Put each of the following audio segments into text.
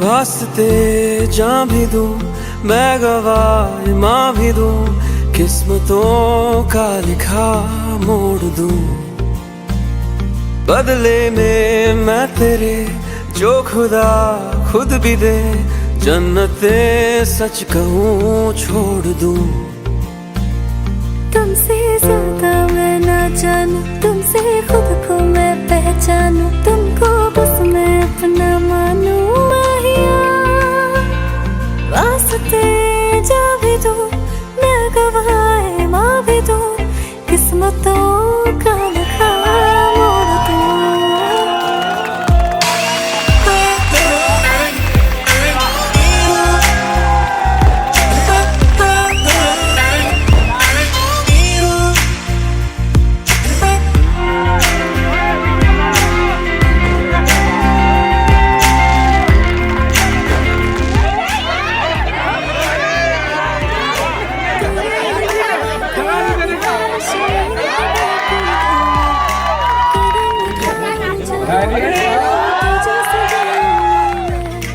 वास्ते जान भी दूं, मैं गवाह माँ भी दूं, किस्मतों का लिखा मोड़ दूं। बदले में मैं तेरे जो खुदा खुद भी दे, जन्नते सच कहूँ छोड़ दूं। तुमसे ज्यादा मैं ना जानूं, तुमसे खुद को मैं पहचानूं, तुमको बस मैं अपना मानूं। माहिया वास्ते जा भी दूं, मैं गवाह माँ भी दूं, किस्मतों का लिखा मोड़ दूं।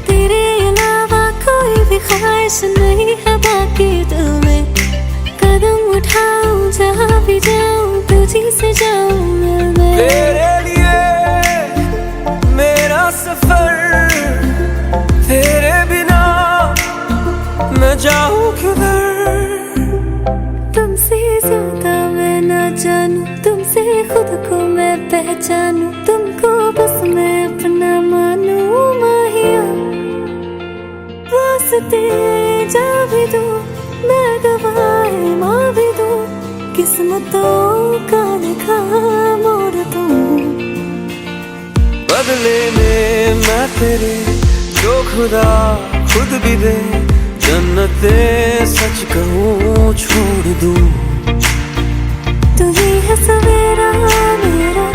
तेरे अलावा कोई भी ख्वाहिश नहीं है बाकी दिल में, कदम उठाऊं जहाँ भी जाऊं तुझी से जाऊं मिलने। तेरे लिए मेरा सफर, तेरे बिना मैं जाऊं किधर। तुमसे ज्यादा मैं ना जानूं, तुमसे खुद को मैं पहचानूं, तुमको बस मैं अपना मानूं। माहिया वास्ते जा भी दूं, मैं गवाह माँ भी दूं, किस्मतों का लिखा मोड़ दूं। बदले में मैं तेरे जो खुदा खुद भी दे, जन्नते सच कहूँ छोड़ दूं। तू ही है सवेरा मेरा,